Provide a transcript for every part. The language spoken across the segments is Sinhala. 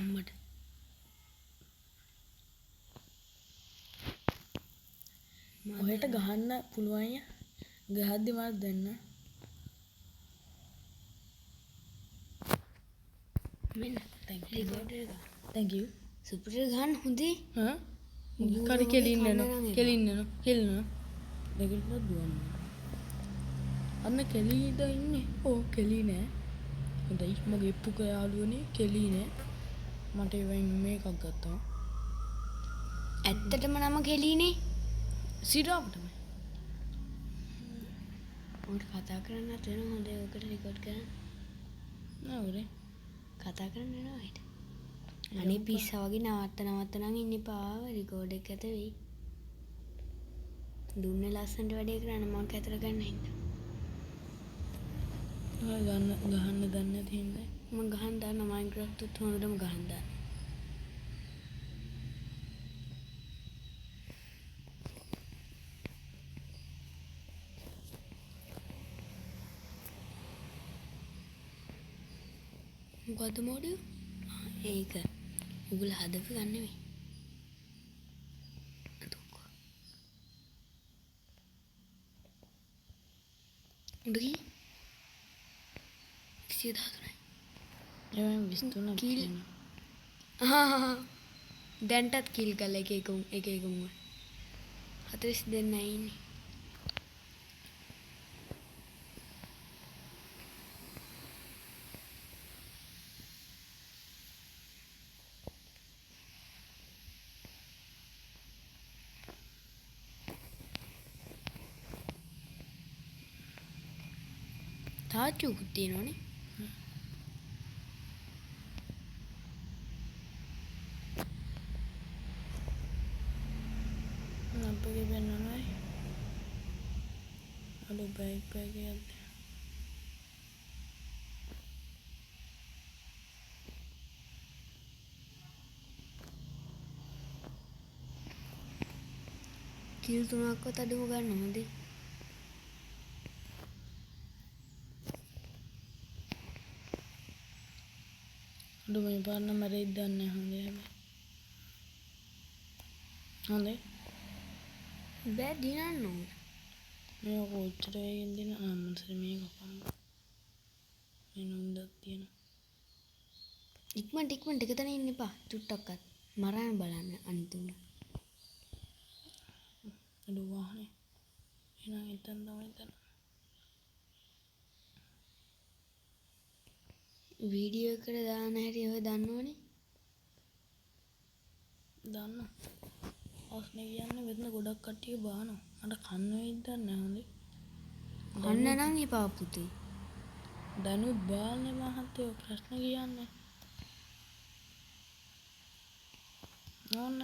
අම්මට ඔහෙට ගහන්න පුළුවන් ය. ගහද්දි මට දෙන්න. මෙන්න රෙකෝඩර් එක. thank you. සුපිරි ගහන්න හොඳේ. හා කරි කෙලින්න නෝ. කෙලින්න නෝ. කෙලින්න. දෙකට දුවන්න. අන්න කෙලීද ඉන්නේ. ඕ කෙලී නෑ. හොඳයි මගේ පුක යාළුවනේ කෙලී නෑ. මට ඒවයින් මේකක් ගත්තා. ඇත්තටම නම කෙලීනේ. සිරාපටම. උන්ට කතා කරන්නත් වෙන හොඳේ ඔකට රෙකෝඩ් කරන්න. නෑ කතා කරන්න වෙනවා හිට. අනේ පිස්සා වගේ නවත්ත නම් ඉන්න එපා රෙකෝඩ් එක ඇත වෙයි. දුන්නේ ලස්සනට වැඩේ කරන්න මම කතර ගන්න හින්දා. ගහන්න දන්නේ නැති හින්දා. මම ගහන්න දන්නවා මයින්ක්‍රාෆ්ට් උත් හොඳටම ගහන්න දන්නවා. මොකද්ද මොඩියු? ඒක. උගල හදපු ගන්න නෙමෙයි. උඩගී 113යි. ඒවයින් 23ක් කිල්. තියෙනවා. දැන්ටත් කිල් කළා එක එකම 42යි ඉන්නේ. තාච්චුකුත් තියෙනවනේ. අපගේ වෙන්නනයි. අලු බයික් එකක්. කිල් 3ක්වත් අඩුම ගන්න හොඳේ. අඩු මේ පාරන මරෙයි දන්නේ හොඳේ හැබැයි. හොඳේ. බෑ දිනන්න ඕන. මේ කොච්චර වෙයින් දින මනසට මේක කපන්න. මේ නුන්දක් තියෙනවා. ඉක්මනට එක තැන ඉන්න එපා. චුට්ටක්වත් මරන්න බලන්න අනිතුන. අඩු වාහනේ. එහෙනම් එතන තමයි එතන. වීඩියෝ එකට දාන හැටි ඔය දන්නවනේ. දන්න. ඔස්නේ කියන්නේ මෙතන ගොඩක් කට්ටිය බානවා. අර කන්න වෙයිද දන්නේ හොඳේ. කන්න නම් එපා පුතේ. දනුත් බාල්නේ මහත්තයෝ ප්‍රශ්න කියන්නේ. ඕන්න.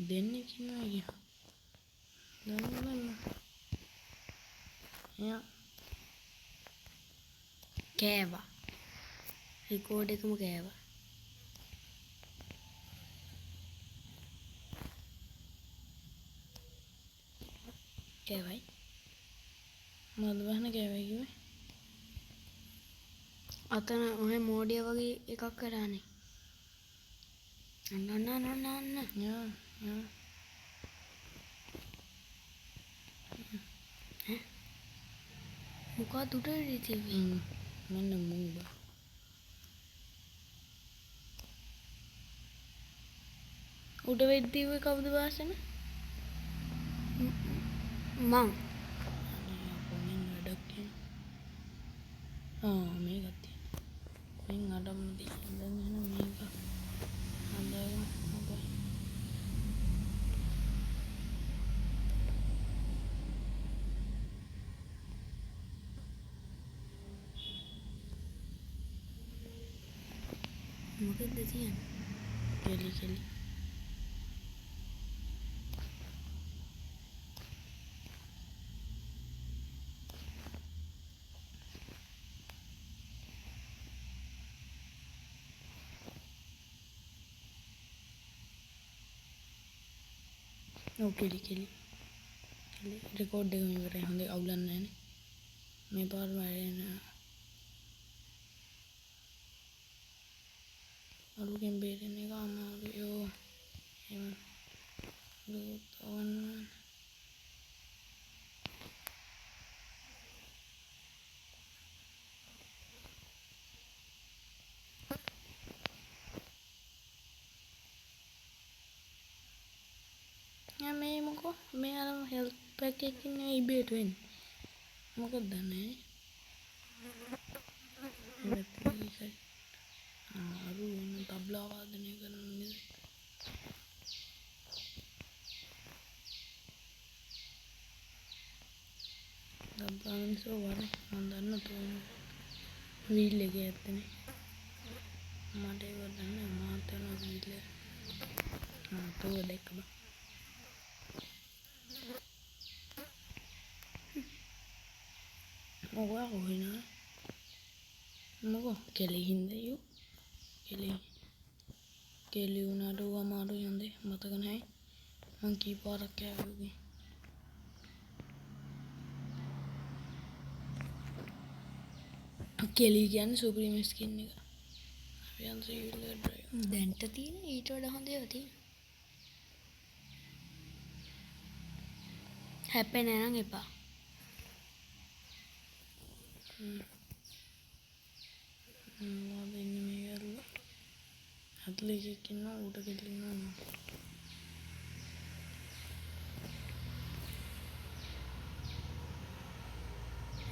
දෙන්නේ කිනවා කිය. දන්න. යා. කෑවා. රෙකෝඩ් එකම කෑවා. කෑවයි. මද බහන කෑවයි කිව්වේ. අතන ඔය මෝඩිය වගේ එකක් කරානේ. අන්න. යා. මොකක්ද උඩට තිබ්බේ? මෙන්න මූබා. උඩ වෙද්දී කවුද වාසන? මං. මේකත් තියෙනවා. මෙන් අඩම් තියෙනවා. දැන් එහෙනම් මේක හඳගෙන හොඳයි. මොකද තියන්නේ? කෙලි. කෙලි. රෙකෝඩ් එක ඉවරයි. හොඳයි අවුලක් නැහැ නේ. මේ පාර වැඩේ නෑ. අලුගෙන් බේරෙන එක අමාරුයි. යෝ එහෙම දුවන්න මේ මොකෝ මේ අර හෙල්ත් පැක් එකකින් නෙවෙයි ඉබේට වෙන්නේ. මොකද දන්නේ නැහැ. අරු වෙන තබ්ලා වාදනය කරන මිනිස්සු. තබ්ලා මිනිස්සු වරේ මම දන්න තෝරන වීල් එකේ ඇත්තනේ. මට ඒක දන්නේ මාත් යන වීල් එක. තෝ දැක්ක බං. මොකෝ කොහිනා මොකෝ කෙලි හින්දා යෝ කෙලි උනාට අමාරු යන්නේ මතක නැහැ මං කී පාරක් කෑවේ කෙලි කියන්නේ සුප්‍රීම ස්කින් එක අපියන්ස ඉල්ල ඩ්‍රයිව් දැන්ට තියෙන ඊට වඩා හොඳ ඒවා තියෙන හැපෙන්නේ නම් එපා ඉන්න මේ කරලා ඇත්ලෙක් ඉන්නවා ඌට කෙලින්නවා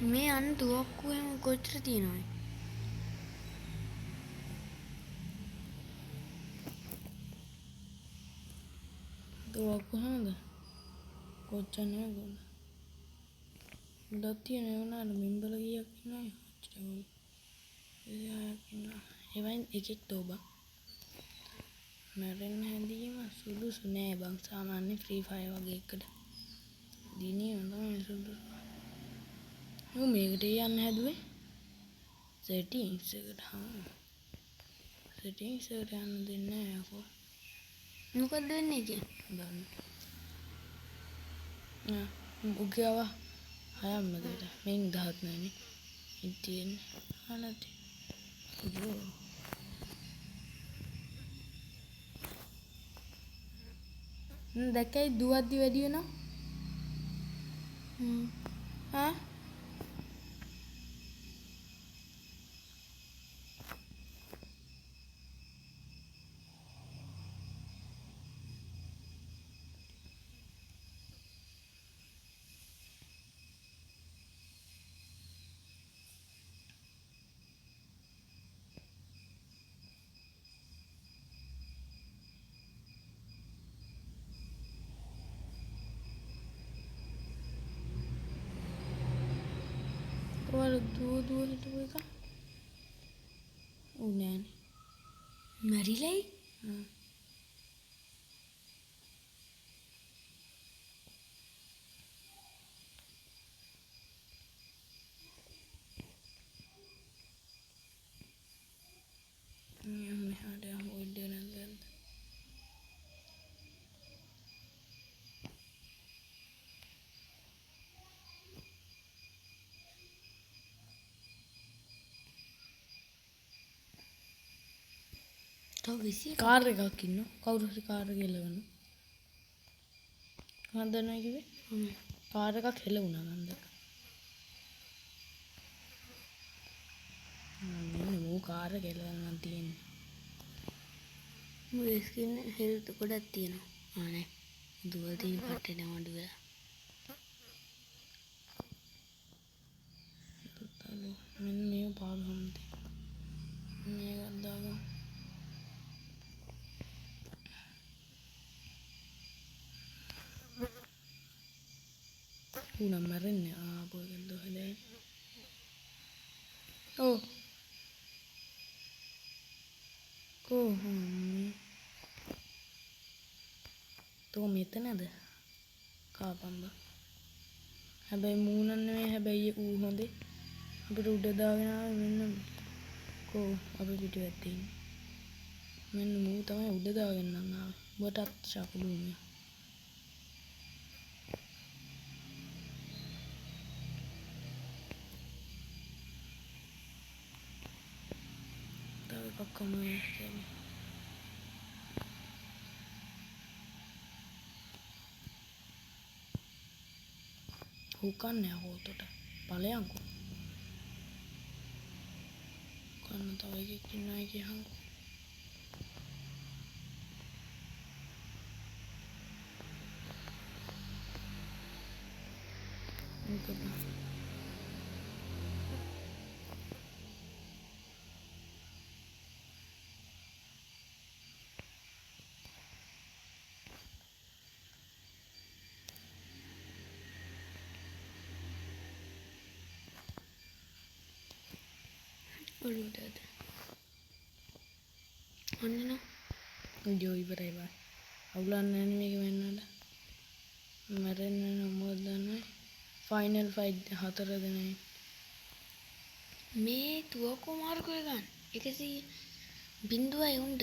මේ අන්න තුවක්කුව එහෙම කොච්චර තියෙනවද තුවක්කු හොඳ කොච්චර නෙවෙයි ගොඩක් තියෙන ඒවනාට මෙම්බල කීයක් ඉන්නවද එවයින් එකෙක් තෝබා මැරෙන්න හැදීම සුදුසු නෑ බං සාමාන්‍ය ෆ්‍රී ෆයර් වගේ එකට දිනේ තමයි සුදුසු ඌ මේකට යන්න හැදුවේ සෙටින්ග්ස් එකට සෙටින්ග්ස් එකට යන්න දෙන්නේ නෑ යකෝ මොකද වෙන්නේ ඒකේ දන්න උගව හයම්ම දෙට මෙන් 19 නේ ඉතින් අනති අයියෝ දැකයි දුවද්දි වැඩි වෙනවා ඔයාලා දුව හිටපු එක ඌ නෑනේ මැරිලයි මෙහාට යමු ඉඩ නැද්ද තව 20 කාර් එකක් ඉන්නවා කවුරු හරි කාර් එක එලවන මම දන්නවා කිව්වේ කාර් එකක් හෙලවුණා මම දැක්කා මෙන්න මූ කාර් එක එලවන්න තියෙන්නේ මුගේ ස්කින් හෙල්ත් ගොඩක් තියෙනවා නේ දුවල් තියෙන පට්ටේ නම් අඩු වෙලා මෙන්න මේ පාර හම්ති මේක දාගමු ඌ නම් මැරෙන්නේ ආපහු එකෙන් දොහලයි ඔව් කොහොමද තෝ මෙතනද කාපම්බ හැබැයි මූණ නෙවෙයි හැබැයි ඌ හොඳේ අපිට උඩ දාගෙන ආවේ මෙන්න කෝ අපි පිටුවැත්තේ ඉන්නේ මෙන්න මූ තමයි උඩ දාගෙන නම් ආවේ උඹටත් ශකුළු මේ තව එකක් කමයි හුකන්නේ හොතට ඵලයන්කෝ කන්න තව එකෙක් ඉන්නවා කියහන්කෝ මොකද ඔළුවටද ඔන්න නෝ වීඩියෝ ඉවරයි බා අවුලන්නේ නැහැ මේක වෙන්නට මැරෙන්න මොකද දන්නේ ෆයිනල් ෆයිට් 4 දෙනයි මේ තුවක්කු මාරු කරගන්න 100 බිඳුවයි උන්ට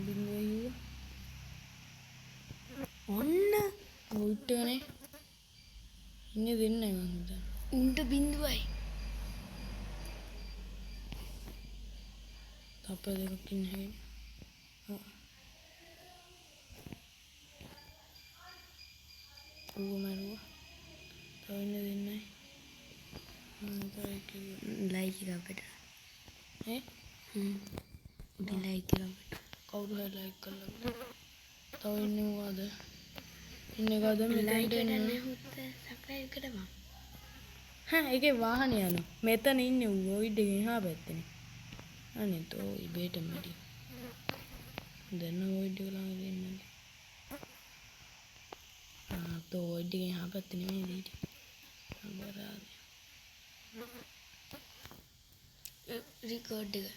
බින්දුවයි ඔන්න උට්ටනේ ඉන්නේ දෙන්නයි මං හිතන්නේ උන්ට බිඳුවයි තප්ප දෙකක් ඉන්න හැකියි ඌ මරුවා තව ඉන්න දෙන්නයි ලයික් එක අපිට ඈ උඩින් ලයික් එක අපිට කවුරු හරි ලයික් කළා තව ඉන්නේ මොකද ඉන්නේ කවුද ලයික් මෙතෙන්ට එක එන්නේ නැහුත් සබ්ස්ක්‍රයිබ් කරපන් හා ඒකේ වාහනේ යනවා මෙතන ඉන්නේ ඌ ওই දෙකෙන් එහා පැත්තේනේ අනේ තෝ ඉබේට මැරි දැන් ওই දෙක ළඟ ඉන්නේ තෝ ওই දෙකෙන් එහා පැත්තේ නෙමෙයි දෙයිටි අපරාධ රිකෝඩ් එක